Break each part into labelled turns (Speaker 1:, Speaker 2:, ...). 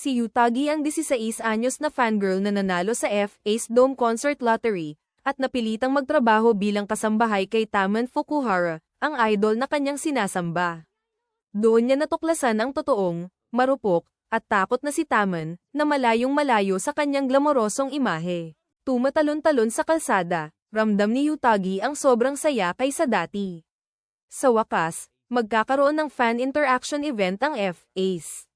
Speaker 1: Si Yutagi ang 16 anyos na fangirl na nanalo sa F-Ace Dome Concert Lottery, at napilitang magtrabaho bilang kasambahay kay Taman Fukuhara, ang idol na kanyang sinasamba. Doon niya natuklasan ang totoong, marupok, at takot na si Taman, na malayong-malayo sa kanyang glamorosong imahe. Tumatalon-talon sa kalsada, ramdam ni Yutagi ang sobrang saya kaysa dati. Sa wakas, magkakaroon ng fan interaction event ang F-Ace.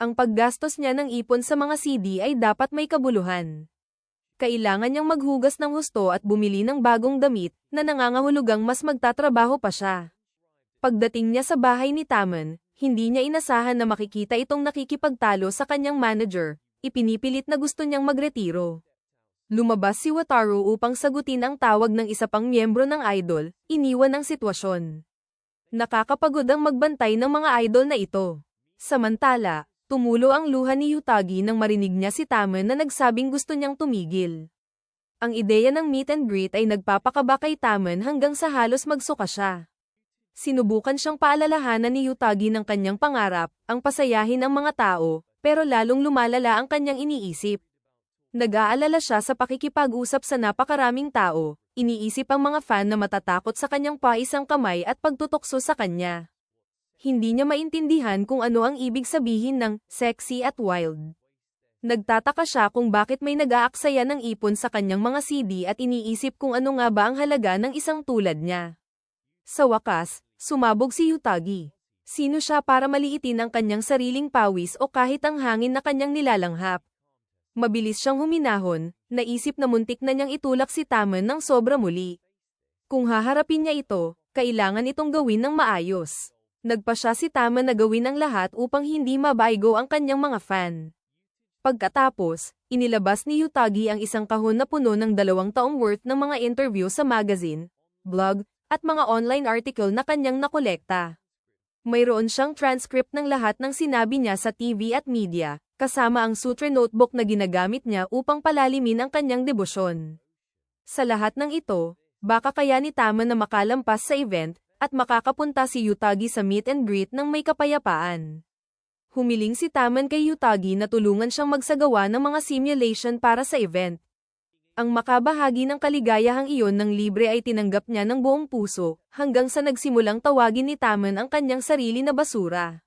Speaker 1: Ang paggastos niya ng ipon sa mga CD ay dapat may kabuluhan. Kailangan niyang maghugas ng husto at bumili ng bagong damit, na nangangahulugang mas magtatrabaho pa siya. Pagdating niya sa bahay ni Taman, hindi niya inasahan na makikita itong nakikipagtalo sa kanyang manager, ipinipilit na gusto niyang magretiro. Lumabas si Wataru upang sagutin ang tawag ng isa pang miyembro ng idol, iniwan ang sitwasyon. Nakakapagod ang magbantay ng mga idol na ito. Samantala, tumulo ang luha ni Yutagi nang marinig niya si Taman na nagsabing gusto niyang tumigil. Ang ideya ng meet and greet ay nagpapakaba kay Taman hanggang sa halos magsuka siya. Sinubukan siyang paalalahanan ni Yutagi ng kanyang pangarap, ang pasayahin ang mga tao, pero lalong lumalala ang kanyang iniisip. Nag-aalala siya sa pakikipag-usap sa napakaraming tao, iniisip ang mga fan na matatakot sa kanyang paisang kamay at pagtutokso sa kanya. Hindi niya maintindihan kung ano ang ibig sabihin ng sexy at wild. Nagtataka siya kung bakit may nag-aaksaya ng ipon sa kanyang mga CD at iniisip kung ano nga ba ang halaga ng isang tulad niya. Sa wakas, sumabog si Yutagi. Sino siya para maliitin ang kanyang sariling pawis o kahit ang hangin na kanyang nilalanghap? Mabilis siyang huminahon, naisip na muntik na niyang itulak si Taman ng sobra muli. Kung haharapin niya ito, kailangan itong gawin ng maayos. Nagpasya si Taman na gawin ang lahat upang hindi mabaigo ang kanyang mga fan. Pagkatapos, inilabas ni Yutagi ang isang kahon na puno ng 2 taong worth ng mga interview sa magazine, blog, at mga online article na kanyang nakolekta. Mayroon siyang transcript ng lahat ng sinabi niya sa TV at media, kasama ang sutre notebook na ginagamit niya upang palalimin ang kanyang debosyon. Sa lahat ng ito, baka kaya ni Taman na makalampas sa event, at makakapunta si Yutagi sa meet and greet ng may kapayapaan. Humiling si Taman kay Yutagi na tulungan siyang magsagawa ng mga simulation para sa event. Ang makabahagi ng kaligayahang iyon ng libre ay tinanggap niya ng buong puso, hanggang sa nagsimulang tawagin ni Taman ang kanyang sarili na basura.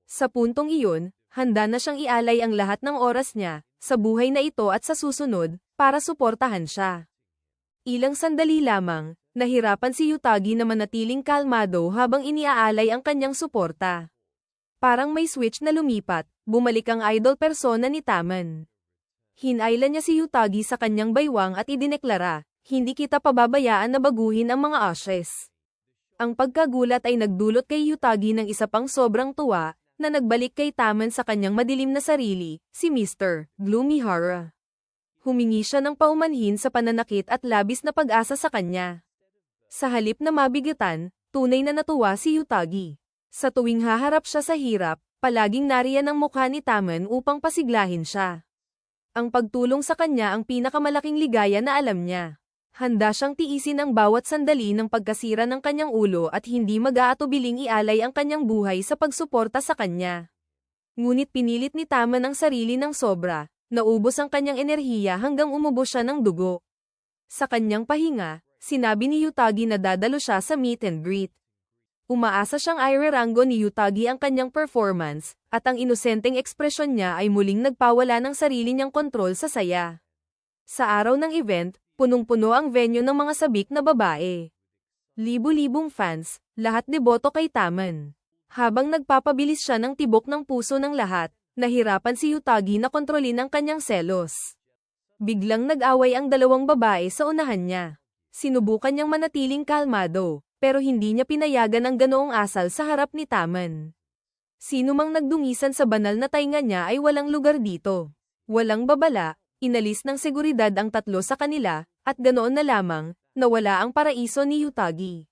Speaker 1: Sa puntong iyon, handa na siyang ialay ang lahat ng oras niya, sa buhay na ito at sa susunod, para suportahan siya. Ilang sandali lamang, nahirapan si Yutagi na manatiling kalmado habang iniaalay ang kanyang suporta. Parang may switch na lumipat, bumalik ang idol persona ni Taman. Hinailan niya si Yutagi sa kanyang baywang at idineklara, hindi kita pababayaan na baguhin ang mga ashes. Ang pagkagulat ay nagdulot kay Yutagi ng isa pang sobrang tuwa, na nagbalik kay Taman sa kanyang madilim na sarili, si Mr. Gloomihara. Humingi siya ng paumanhin sa pananakit at labis na pag-asa sa kanya. Sa halip na mabigatan, tunay na natuwa si Yutagi. Sa tuwing haharap siya sa hirap, palaging nariyan ang mukha ni Taman upang pasiglahin siya. Ang pagtulong sa kanya ang pinakamalaking ligaya na alam niya. Handa siyang tiisin ang bawat sandali ng pagkasira ng kanyang ulo at hindi mag-aatubiling ialay ang kanyang buhay sa pagsuporta sa kanya. Ngunit pinilit ni Taman ang sarili ng sobra, naubos ang kanyang enerhiya hanggang umubos siya ng dugo. Sa kanyang pahinga, sinabi ni Yutagi na dadalo siya sa meet and greet. Umaasa siyang irerango ni Yutagi ang kanyang performance, at ang inosenteng ekspresyon niya ay muling nagpawala ng sarili niyang kontrol sa saya. Sa araw ng event, punong-puno ang venue ng mga sabik na babae. Libu-libong fans, lahat deboto kay Taman. Habang nagpapabilis siya ng tibok ng puso ng lahat, nahirapan si Yutagi na kontrolin ang kanyang selos. Biglang nag-away ang 2 babae sa unahan niya. Sinubukan niyang manatiling kalmado, pero hindi niya pinayagan ang ganoong asal sa harap ni Taman. Sino mang nagdungisan sa banal na tainga niya ay walang lugar dito. Walang babala, inalis ng seguridad ang 3 sa kanila, at ganoon na lamang, nawala ang paraiso ni Yutagi.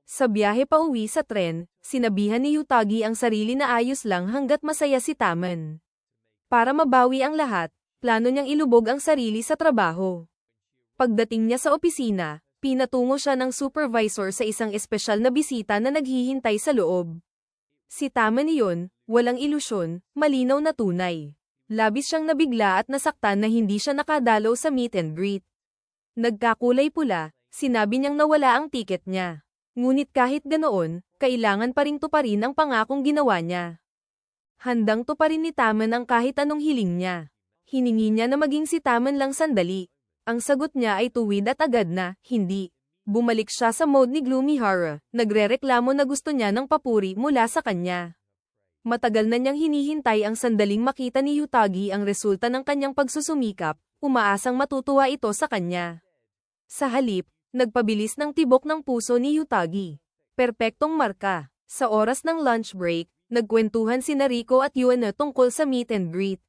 Speaker 1: Sa biyahe pa uwi sa tren, sinabihan ni Yutagi ang sarili na ayos lang hanggat masaya si Taman. Para mabawi ang lahat, plano niyang ilubog ang sarili sa trabaho. Pagdating niya sa opisina, pinatungo siya ng supervisor sa isang espesyal na bisita na naghihintay sa loob. Si Taman iyon, walang ilusyon, malinaw na tunay. Labis siyang nabigla at nasaktan na hindi siya nakadalaw sa meet and greet. Nagkakulay pula, sinabi niyang nawala ang tiket niya. Ngunit kahit ganoon, kailangan pa ring tuparin ang pangakong ginawa niya. Handang tuparin ni Tamon ang kahit anong hiling niya. Hiningi niya na maging si Tamon lang sandali. Ang sagot niya ay tuwid at agad na, hindi. Bumalik siya sa mode ni Gloomy Hara, nagrereklamo na gusto niya ng papuri mula sa kanya. Matagal na niyang hinihintay ang sandaling makita ni Yutagi ang resulta ng kanyang pagsusumikap, umaasang matutuwa ito sa kanya. Sa halip, nagpabilis ng tibok ng puso ni Yutagi. Perpektong marka. Sa oras ng lunch break, nagkwentuhan sina Rico at Yuana tungkol sa meet and greet.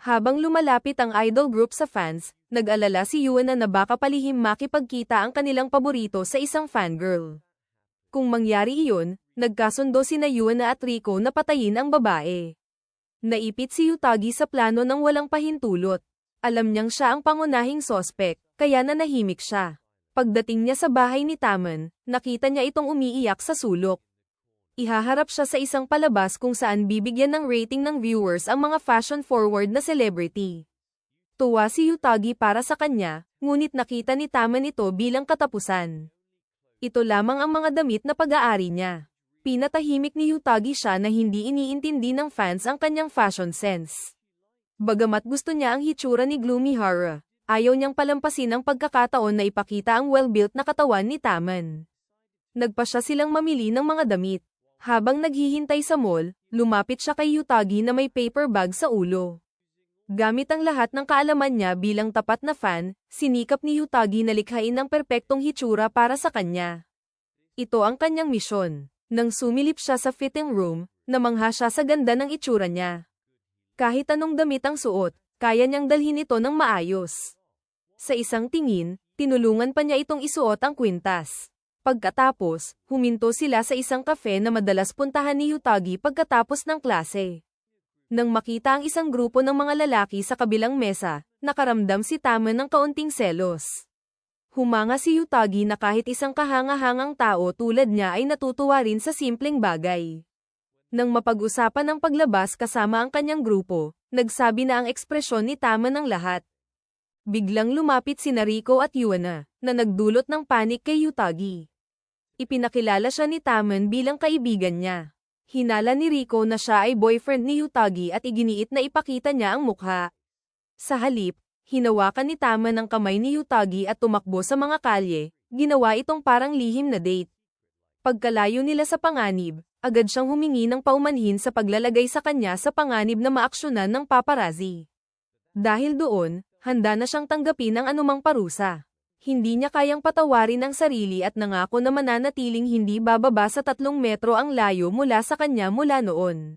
Speaker 1: Habang lumalapit ang idol group sa fans, nag-alala si Yuana na baka palihim makipagkita ang kanilang paborito sa isang fangirl. Kung mangyari iyon, nagkasundo sina Yuana at Rico na patayin ang babae. Naipit si Yutagi sa plano ng walang pahintulot. Alam niyang siya ang pangunahing sospek, kaya nanahimik siya. Pagdating niya sa bahay ni Tamon, nakita niya itong umiiyak sa sulok. Ihaharap siya sa isang palabas kung saan bibigyan ng rating ng viewers ang mga fashion-forward na celebrity. Tuwa si Yutagi para sa kanya, ngunit nakita ni Tamon ito bilang katapusan. Ito lamang ang mga damit na pag-aari niya. Pinatahimik ni Yutagi siya na hindi iniintindi ng fans ang kanyang fashion sense. Bagamat gusto niya ang hitsura ni Gloomy Hara, ayaw niyang palampasin ang pagkakataon na ipakita ang well-built na katawan ni Tamon. Nagpa siya silang mamili ng mga damit. Habang naghihintay sa mall, lumapit siya kay Yutagi na may paper bag sa ulo. Gamit ang lahat ng kaalaman niya bilang tapat na fan, sinikap ni Yutagi na likhain ang perpektong hitsura para sa kanya. Ito ang kanyang misyon. Nang sumilip siya sa fitting room, namangha siya sa ganda ng itsura niya. Kahit anong damit ang suot, kaya niyang dalhin ito ng maayos. Sa isang tingin, tinulungan pa niya itong isuot ang kwintas. Pagkatapos, huminto sila sa isang kafe na madalas puntahan ni Yutagi pagkatapos ng klase. Nang makita ang isang grupo ng mga lalaki sa kabilang mesa, nakaramdam si Tamon ng kaunting selos. Humanga si Yutagi na kahit isang kahanga-hangang tao tulad niya ay natutuwa rin sa simpleng bagay. Nang mapag-usapan ng paglabas kasama ang kanyang grupo, nagsabi na ang ekspresyon ni Tamon ng lahat. Biglang lumapit sina Rico at Yuana, na nagdulot ng panik kay Yutagi. Ipinakilala siya ni Tamon bilang kaibigan niya. Hinala ni Rico na siya ay boyfriend ni Yutagi at iginiit na ipakita niya ang mukha. Sa halip, hinawakan ni Tamon ang kamay ni Yutagi at tumakbo sa mga kalye, ginawa itong parang lihim na date. Pagkalayo nila sa panganib, agad siyang humingi ng paumanhin sa paglalagay sa kanya sa panganib na maaksyonan ng paparazzi. Dahil doon, handa na siyang tanggapin ang anumang parusa. Hindi niya kayang patawarin ang sarili at nangako na mananatiling hindi bababa sa 3 metro ang layo mula sa kanya mula noon.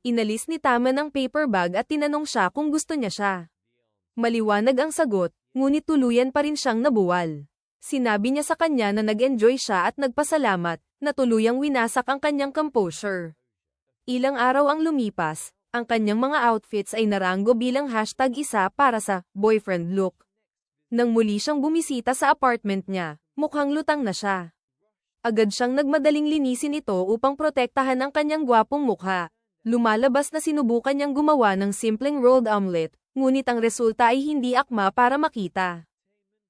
Speaker 1: Inalis ni Tamon ang paper bag at tinanong siya kung gusto niya siya. Maliwanag ang sagot, ngunit tuluyan pa rin siyang nabuwal. Sinabi niya sa kanya na nag-enjoy siya at nagpasalamat, na tuluyang winasak ang kanyang composure. Ilang araw ang lumipas, ang kanyang mga outfits ay naranggo bilang #1 para sa boyfriend look. Nang muli siyang bumisita sa apartment niya, mukhang lutang na siya. Agad siyang nagmadaling linisin ito upang protektahan ang kanyang gwapong mukha. Lumalabas na sinubukan niyang gumawa ng simpleng rolled omelette, ngunit ang resulta ay hindi akma para makita.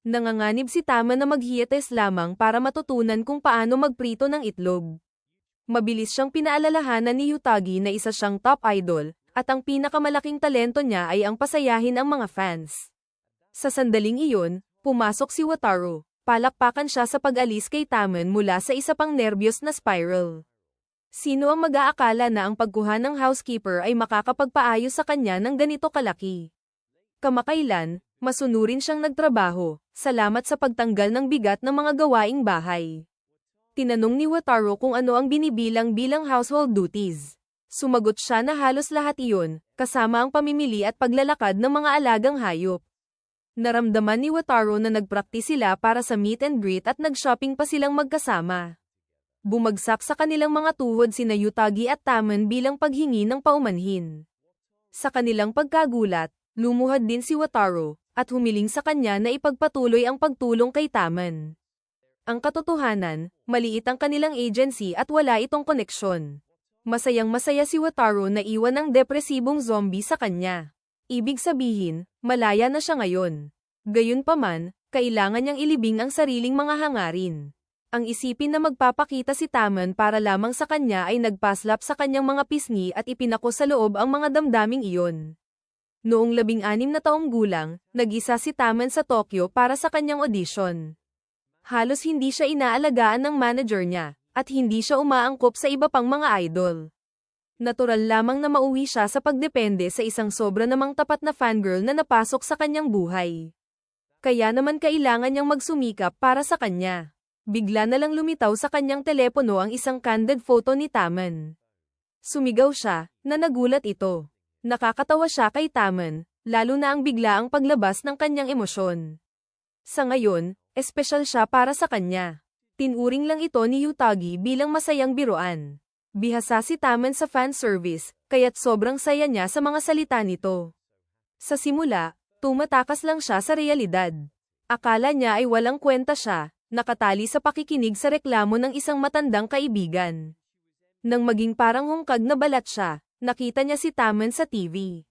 Speaker 1: Nanganganib si Tama na maghiyates lamang para matutunan kung paano magprito ng itlog. Mabilis siyang pinaalalahanan ni Yutagi na isa siyang top idol, at ang pinakamalaking talento niya ay ang pasayahin ang mga fans. Sa sandaling iyon, pumasok si Wataru. Palakpakan siya sa pag-alis kay Tamon mula sa isa pang nerbiyos na spiral. Sino ang mag-aakala na ang pagkuha ng housekeeper ay makakapagpaayos sa kanya ng ganito kalaki? Kamakailan, masunurin siyang nagtrabaho, salamat sa pagtanggal ng bigat ng mga gawaing bahay. Tinanong ni Wataru kung ano ang binibilang bilang household duties. Sumagot siya na halos lahat iyon, kasama ang pamimili at paglalakad ng mga alagang hayop. Naramdaman ni Wataru na nagpraktis sila para sa meet and greet at nag-shopping pa silang magkasama. Bumagsak sa kanilang mga tuhod sina Yutagi at Tamon bilang paghingi ng paumanhin. Sa kanilang pagkagulat, lumuhad din si Wataru, at humiling sa kanya na ipagpatuloy ang pagtulong kay Tamon. Ang katotohanan, maliit ang kanilang agency at wala itong koneksyon. Masayang-masaya si Wataru na iwan ang depresibong zombie sa kanya. Ibig sabihin, malaya na siya ngayon. Gayunpaman, kailangan niyang ilibing ang sariling mga hangarin. Ang isipin na magpapakita si Tamon para lamang sa kanya ay nagpaslap sa kanyang mga pisngi at ipinako sa loob ang mga damdaming iyon. Noong 16 na taong gulang, nag-isa si Tamon sa Tokyo para sa kanyang audition. Halos hindi siya inaalagaan ng manager niya, at hindi siya umaangkop sa iba pang mga idol. Natural lamang na mauwi siya sa pagdepende sa isang sobra namang tapat na fangirl na napasok sa kanyang buhay. Kaya naman kailangan niyang magsumikap para sa kanya. Bigla na lang lumitaw sa kanyang telepono ang isang candid photo ni Tamon. Sumigaw siya, na nagulat ito. Nakakatawa siya kay Tamon, lalo na ang biglaang paglabas ng kanyang emosyon. Sa ngayon, espesyal siya para sa kanya. Tinuring lang ito ni Yutagi bilang masayang biruan. Bihasa si Tamon sa fan service, kaya't sobrang saya niya sa mga salita nito. Sa simula, tumatakas lang siya sa realidad. Akala niya ay walang kwenta siya, nakatali sa pakikinig sa reklamo ng isang matandang kaibigan. Nang maging parang hungkag na balat siya, nakita niya si Tamon sa TV.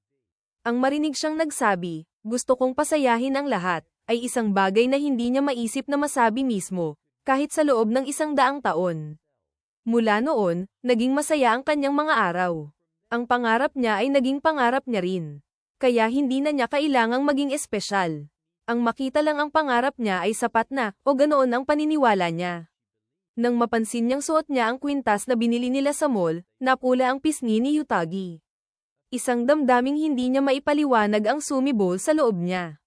Speaker 1: Ang marinig siyang nagsabi, "Gusto kong pasayahin ang lahat," ay isang bagay na hindi niya maisip na masabi mismo, kahit sa loob ng 100 taon. Mula noon, naging masaya ang kanyang mga araw. Ang pangarap niya ay naging pangarap niya rin. Kaya hindi na niya kailangang maging espesyal. Ang makita lang ang pangarap niya ay sapat na, o ganoon ang paniniwala niya. Nang mapansin niyang suot niya ang kwintas na binili nila sa mall, napula ang pisngi ni Yutagi. Isang damdaming hindi niya maipaliwanag ang sumibol sa loob niya.